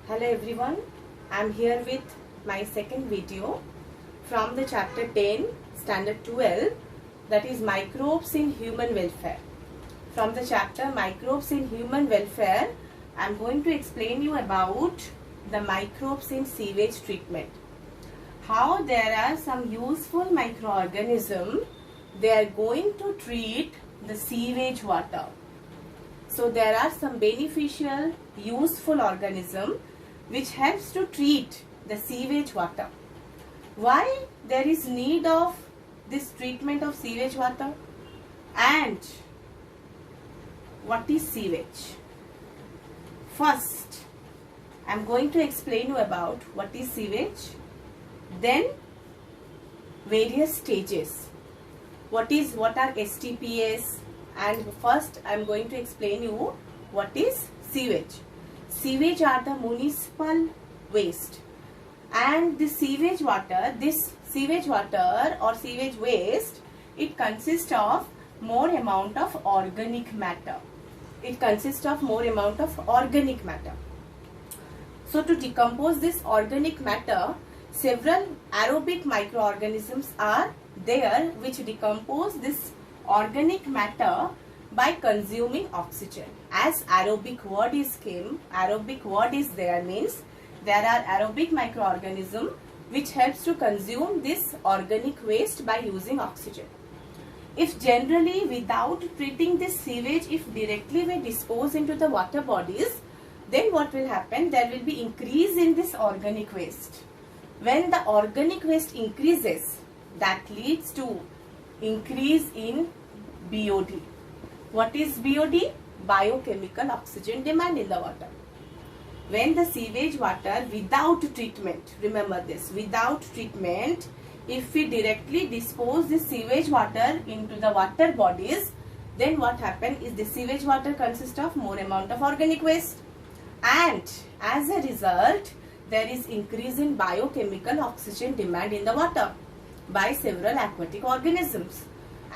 Hello everyone, I am here with my second video from the chapter 10, standard 12, that is microbes in human welfare. From the chapter microbes in human welfare, I am going to explain you about the microbes in sewage treatment. How there are some useful microorganisms, they are going to treat the sewage water. So there are some beneficial, useful organisms which helps to treat the sewage water. Why there is need of this treatment of sewage water, and what is sewage? First, I am going to explain you about what is sewage, then various stages. What are STPs, and first I am going to explain you what is sewage. Sewage are the municipal waste, and the sewage water, or sewage waste, it consists of more amount of organic matter. So to decompose this organic matter, several aerobic microorganisms are there which decompose this organic matter by consuming oxygen. As aerobic word is there, means there are aerobic microorganisms which helps to consume this organic waste by using oxygen. If generally without treating this sewage, if directly we dispose into the water bodies, then what will happen? There will be increase in this organic waste. When the organic waste increases, that leads to increase in BOD. What is BOD? Biochemical oxygen demand in the water. When the sewage water without treatment, remember this, without treatment, if we directly dispose the sewage water into the water bodies, then what happens is the sewage water consists of more amount of organic waste, and as a result there is increase in biochemical oxygen demand in the water by several aquatic organisms.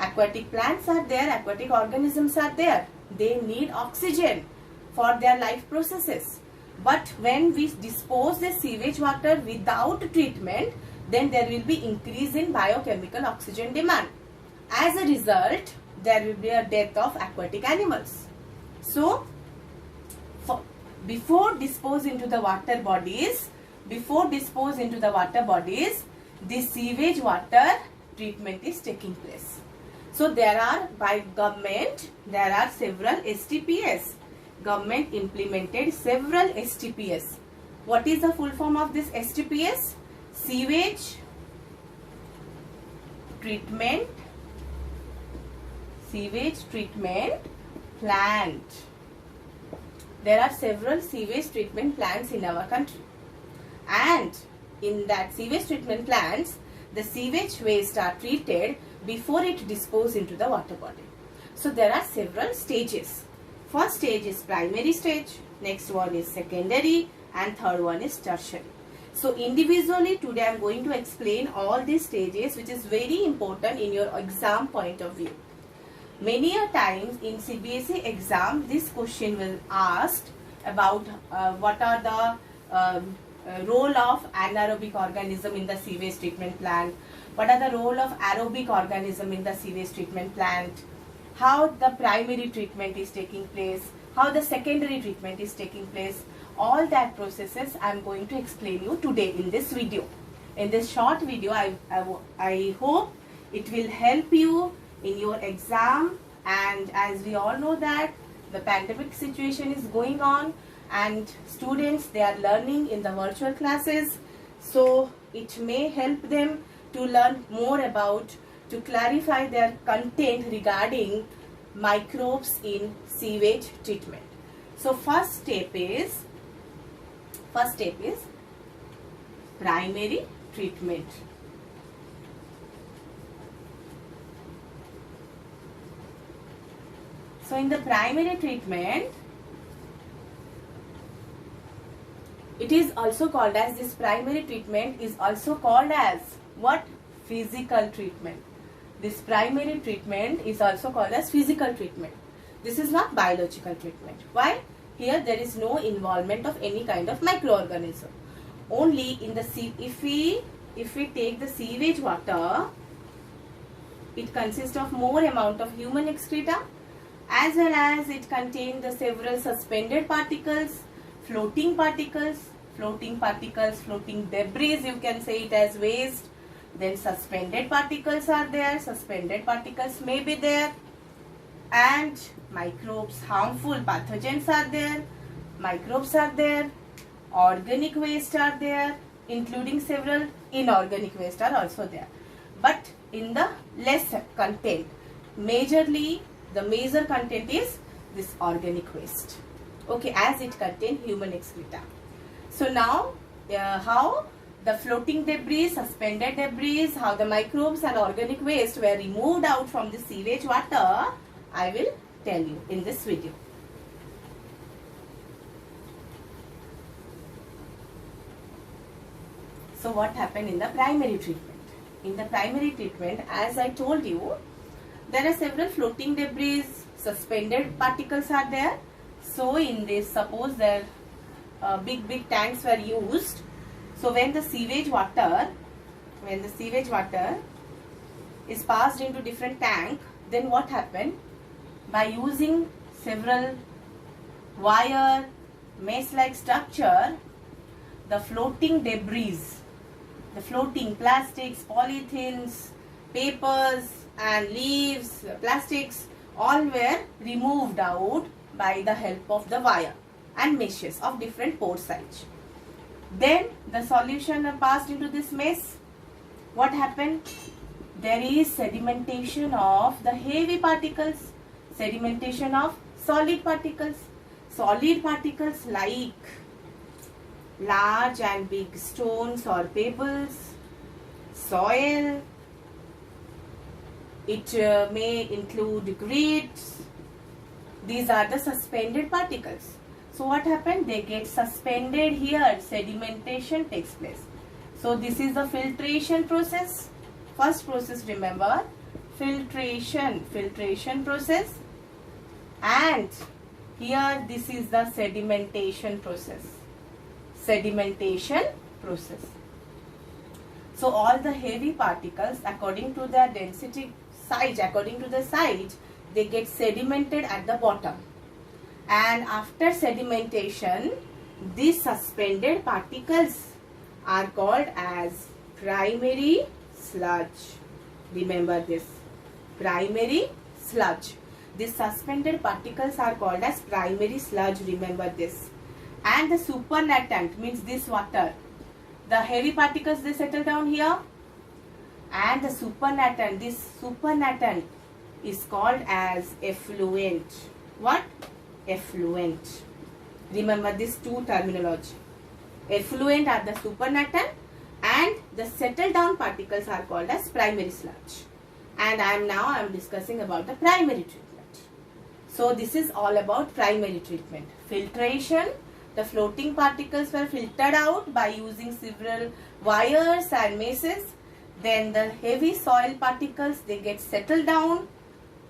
Aquatic plants are there, aquatic organisms are there. They need oxygen for their life processes. But when we dispose the sewage water without treatment, then there will be increase in biochemical oxygen demand. As a result, there will be a death of aquatic animals. So, before dispose into the water bodies, the sewage water treatment is taking place. So there are, by government, there are several STPs. Government implemented several STPs. What is the full form of this STPs? Sewage treatment plant. There are several sewage treatment plants in our country, and in that sewage treatment plants, the sewage waste are treated before it disposed into the water body. So there are several stages. First stage is primary stage, next one is secondary, and third one is tertiary. So individually today I am going to explain all these stages, which is very important in your exam point of view. Many a times in CBSE exam, this question will asked about what are the role of anaerobic organism in the sewage treatment plant, what are the role of aerobic organism in the sewage treatment plant, how the primary treatment is taking place, how the secondary treatment is taking place. All that processes I am going to explain you today in this video. In this short video, I hope it will help you in your exam. And as we all know that the pandemic situation is going on, and students, they are learning in the virtual classes, so it may help them to learn more about, to clarify their content regarding microbes in sewage treatment. So first step is primary treatment. So in the primary treatment, it is also called as, this primary treatment is also called as what? Physical treatment. This primary treatment is also called as physical treatment. This is not biological treatment. Why? here there is no involvement of any kind of microorganism. Only in the if we take the sewage water, it consists of more amount of human excreta, as well as it contains the several suspended particles, floating debris, you can say it as waste. Then suspended particles are there, suspended particles may be there, and microbes, harmful pathogens are there, microbes are there, organic waste are there, including several inorganic waste are also there. But in the less content, majorly the major content is this organic waste, okay, as it contains human excreta. So now how the floating debris, suspended debris, how the microbes and organic waste were removed out from the sewage water, I will tell you in this video. So what happened in the primary treatment? In the primary treatment, as I told you, there are several floating debris, suspended particles are there. So in this, suppose there big tanks were used. So when the sewage water is passed into different tank, then what happened? By using several wire mesh like structure, the floating debris, the floating plastics, polythenes, papers and leaves, plastics, all were removed out by the help of the wire and meshes of different pore size. Then the solution passed into this mesh. What happened? There is sedimentation of the heavy particles, sedimentation of solid particles. Solid particles like large and big stones or pebbles, soil, it may include grits. These are the suspended particles. So what happened? They get suspended here, sedimentation takes place. So this is the filtration process. First process, remember, filtration process, and here this is the sedimentation process. So all the heavy particles, according to their density size, according to the size, they get sedimented at the bottom. And after sedimentation, these suspended particles are called as primary sludge. Remember this, primary sludge. These suspended particles are called as primary sludge, remember this. And the supernatant means this water. The heavy particles, they settle down here. And the supernatant, this supernatant is called as effluent. What? Effluent. Remember these two terminology. Effluent are the supernatant and the settled down particles are called as primary sludge. And I am discussing about the primary treatment. So this is all about primary treatment. Filtration. The floating particles were filtered out by using several wires and meshes. Then the heavy soil particles, they get settled down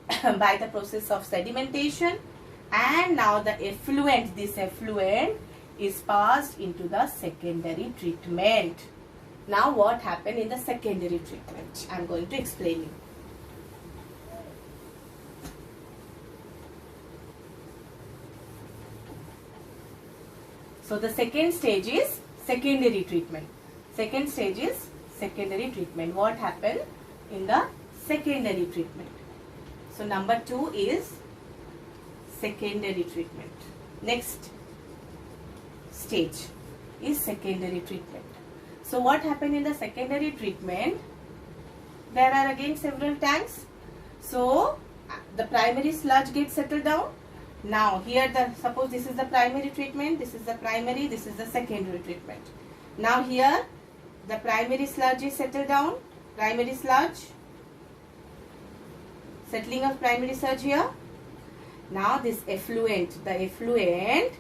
by the process of sedimentation. And now the effluent, this effluent is passed into the secondary treatment. Now what happened in the secondary treatment? I am going to explain you. So the second stage is secondary treatment. Second stage is secondary treatment. What happened in the secondary treatment? So number 2 is secondary treatment. Next stage is secondary treatment. So what happened in the secondary treatment? There are again several tanks. So the primary sludge gets settled down. Now here suppose this is the primary treatment, this is the primary, this is the secondary treatment. Now here the primary sludge is settled down, primary sludge, settling of primary sludge here. Now this effluent, the effluent,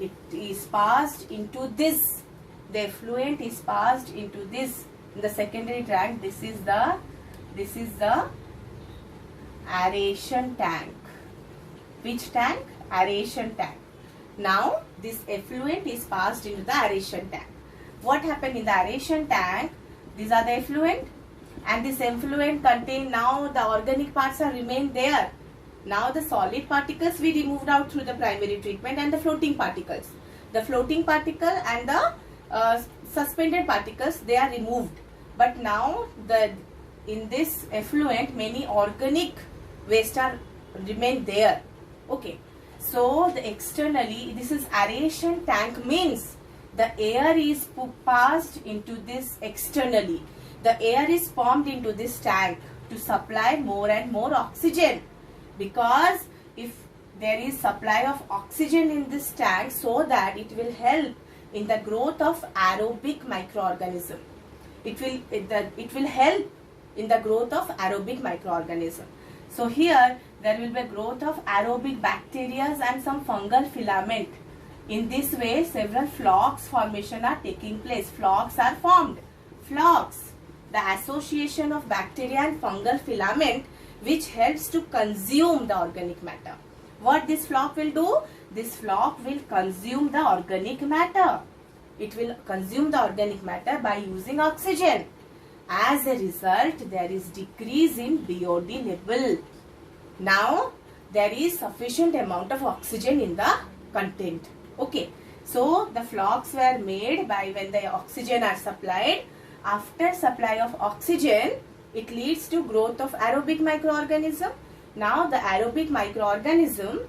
it is passed into this. The effluent is passed into this, in the secondary tank. This is the aeration tank. Which tank? Aeration tank. Now this effluent is passed into the aeration tank. What happened in the aeration tank? These are the effluent, and this effluent contain, now the organic parts are remained there. Now the solid particles we removed out through the primary treatment, and the floating particles. The floating particle and the suspended particles, they are removed. But now in this effluent many organic waste are remain there. Okay. So the externally, this is aeration tank, means the air is passed into this externally. The air is pumped into this tank to supply more and more oxygen, because if there is supply of oxygen in this tank, so that it will help in the growth of aerobic microorganism. It will help in the growth of aerobic microorganism. So here there will be a growth of aerobic bacteria and some fungal filament. In this way several flocks formation are taking place. Flocks are formed. Flocks, the association of bacteria and fungal filament, which helps to consume the organic matter. What this flock will do? This flock will consume the organic matter. It will consume the organic matter by using oxygen. As a result, there is decrease in BOD level. Now, there is sufficient amount of oxygen in the content. Okay. So, the flocks were made by when the oxygen are supplied. After supply of oxygen, it leads to growth of aerobic microorganism. Now, the aerobic microorganism,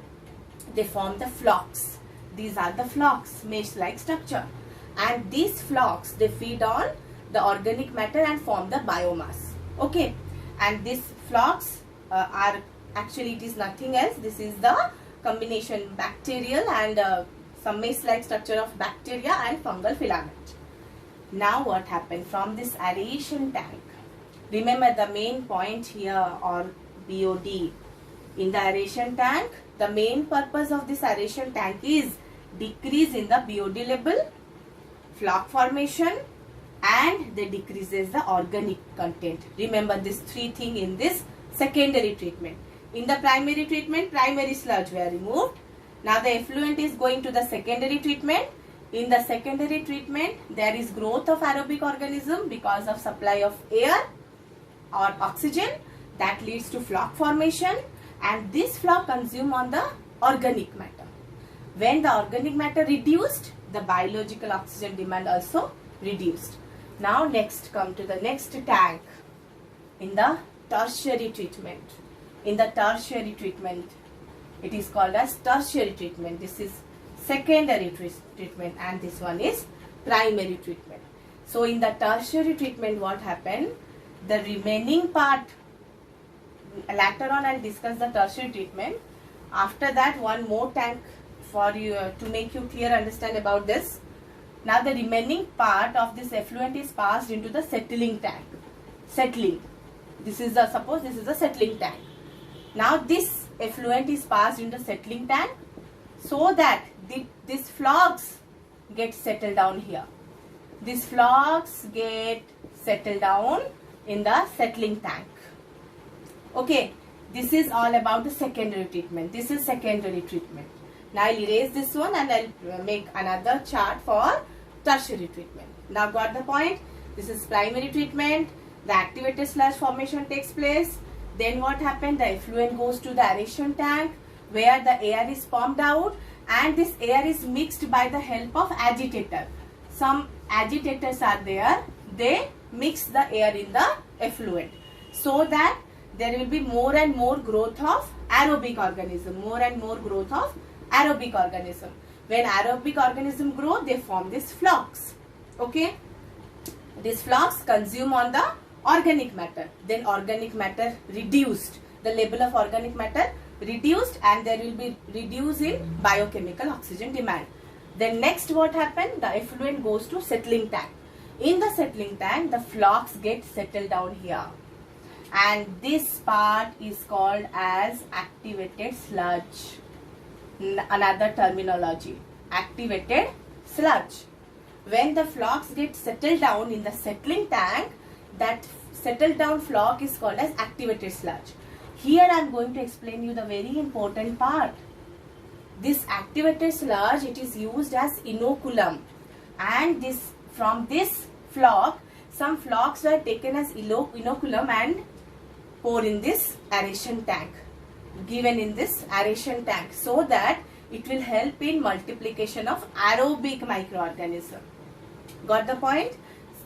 they form the flocks. These are the flocks, mesh-like structure. And these flocks, they feed on the organic matter and form the biomass. Okay. And these flocks are actually, it is nothing else. This is the combination bacterial and some mesh-like structure of bacteria and fungal filament. Now what happened from this aeration tank? Remember the main point here, or BOD. In the aeration tank, the main purpose of this aeration tank is decrease in the BOD level, flock formation, and they decreases the organic content. Remember these three things in this secondary treatment. In the primary treatment, primary sludge were removed. Now the effluent is going to the secondary treatment. In the secondary treatment, there is growth of aerobic organism because of supply of air or oxygen. That leads to flock formation, and this flock consume on the organic matter. When the organic matter reduced, the biological oxygen demand also reduced. Now next come to the next tank. In the tertiary treatment. In the tertiary treatment, it is called as tertiary treatment. This is secondary treatment, and this one is primary treatment. So in the tertiary treatment, what happened? The remaining part, later on I'll discuss the tertiary treatment. After that, one more tank for you to make you clear understand about this. Now the remaining part of this effluent is passed into the settling tank. Settling. This is the, suppose this is a settling tank. Now this effluent is passed into settling tank, so that these flocks get settled down here. These flocks get settled down in the settling tank. Okay, this is all about the secondary treatment. This is secondary treatment. Now I'll erase this one and I'll make another chart for tertiary treatment. Now got the point? This is primary treatment. The activated sludge formation takes place. Then what happened? The effluent goes to the aeration tank, where the air is pumped out, and this air is mixed by the help of agitator. Some agitators are there. They mix the air in the effluent, so that there will be more and more growth of aerobic organism. More and more growth of aerobic organism. When aerobic organism grow, they form these flocks. Okay. These flocks consume on the organic matter. Then organic matter reduced. The level of organic matter reduced, and there will be reduce in biochemical oxygen demand. Then next what happened? The effluent goes to settling tank. In the settling tank, the flocks get settled down here. And this part is called as activated sludge. Another terminology. Activated sludge. When the flocks get settled down in the settling tank, that settled down flock is called as activated sludge. Here I am going to explain you the very important part. This activated sludge, it is used as inoculum, and this from this flock, some flocks were taken as inoculum and poured in this aeration tank, given in this aeration tank, so that it will help in multiplication of aerobic microorganism. Got the point?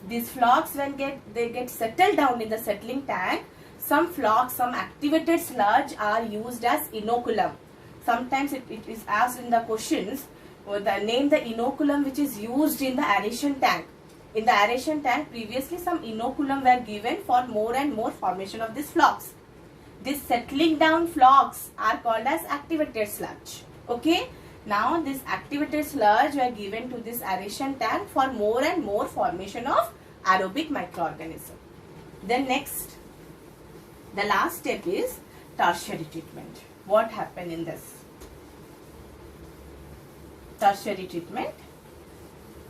These flocks, when they get settled down in the settling tank, some flocks, some activated sludge are used as inoculum. Sometimes it is asked in the questions, name the inoculum which is used in the aeration tank. In the aeration tank, previously some inoculum were given for more and more formation of these flocks. These settling down flocks are called as activated sludge. Okay. Now this activated sludge were given to this aeration tank for more and more formation of aerobic microorganism. Then next, the last step is tertiary treatment. What happened in this? Tertiary treatment.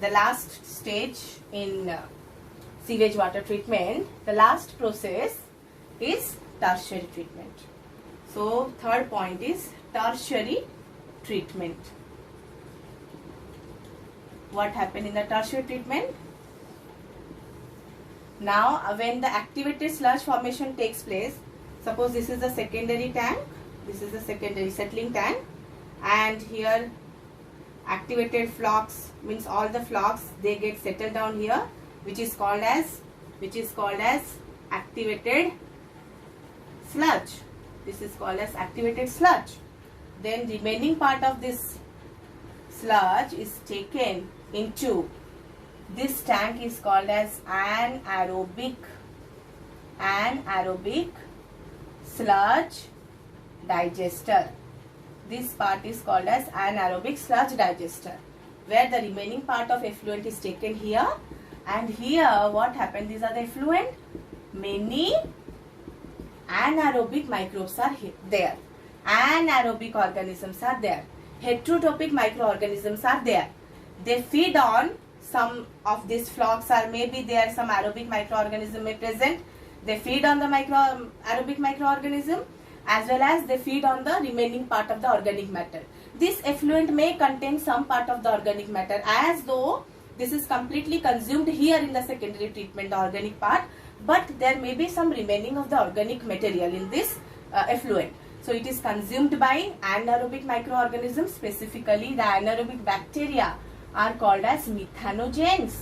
The last stage in sewage water treatment, the last process is tertiary treatment. So third point is tertiary treatment. What happened in the tertiary treatment? Now when the activated sludge formation takes place, suppose this is the secondary tank, this is the secondary settling tank, and here activated flocks, means all the flocks, they get settled down here, which is called as activated sludge. This is called as activated sludge. Then remaining part of this sludge is taken into this tank, is called as anaerobic sludge digester. This part is called as anaerobic sludge digester, where the remaining part of effluent is taken here, and here what happened, these are the effluent, many anaerobic microbes are there, anaerobic organisms are there, heterotrophic microorganisms are there. They feed on some of these flocks, or maybe there some aerobic microorganism may present. They feed on the aerobic microorganism, as well as they feed on the remaining part of the organic matter. This effluent may contain some part of the organic matter, as though this is completely consumed here in the secondary treatment, the organic part, but there may be some remaining of the organic material in this effluent. So it is consumed by anaerobic microorganisms, specifically the anaerobic bacteria are called as methanogens.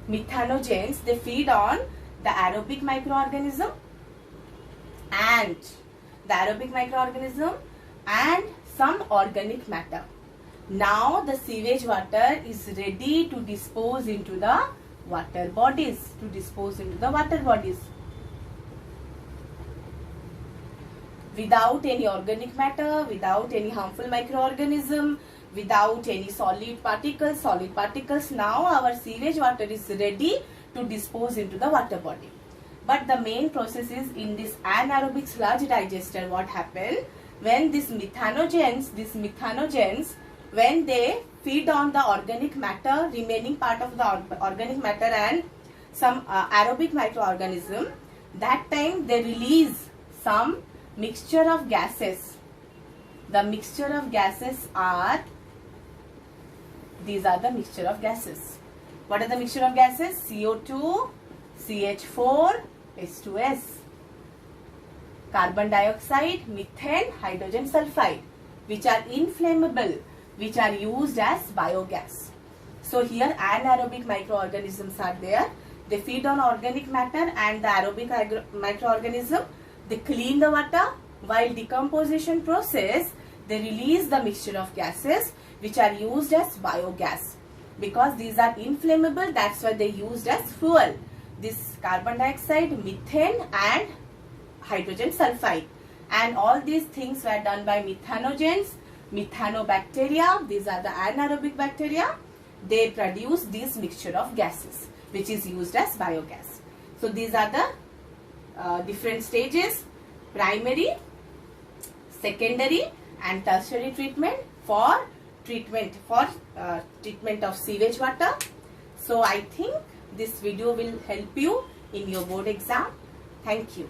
Methanogens, they feed on the aerobic microorganism and some organic matter. Now the sewage water is ready to dispose into the water bodies, without any organic matter, without any harmful microorganism, without any solid particles. Now our sewage water is ready to dispose into the water body. But the main process is in this anaerobic sludge digester. What happened when these methanogens, when they feed on the organic matter, remaining part of the organic matter and some aerobic microorganism, that time they release some mixture of gases. The mixture of gases are, these are the mixture of gases. What are the mixture of gases? CO2, CH4, H2S, carbon dioxide, methane, hydrogen sulfide, which are inflammable, which are used as biogas. So here anaerobic microorganisms are there. They feed on organic matter and the aerobic microorganism. They clean the water. While decomposition process, they release the mixture of gases which are used as biogas. Because these are inflammable, that's why they used as fuel. This carbon dioxide, methane and hydrogen sulfide. And all these things were done by methanogens, methanobacteria. These are the anaerobic bacteria. They produce this mixture of gases which is used as biogas. So these are the different stages: primary, secondary and tertiary treatment for treatment of sewage water. So I think this video will help you in your board exam. Thank you.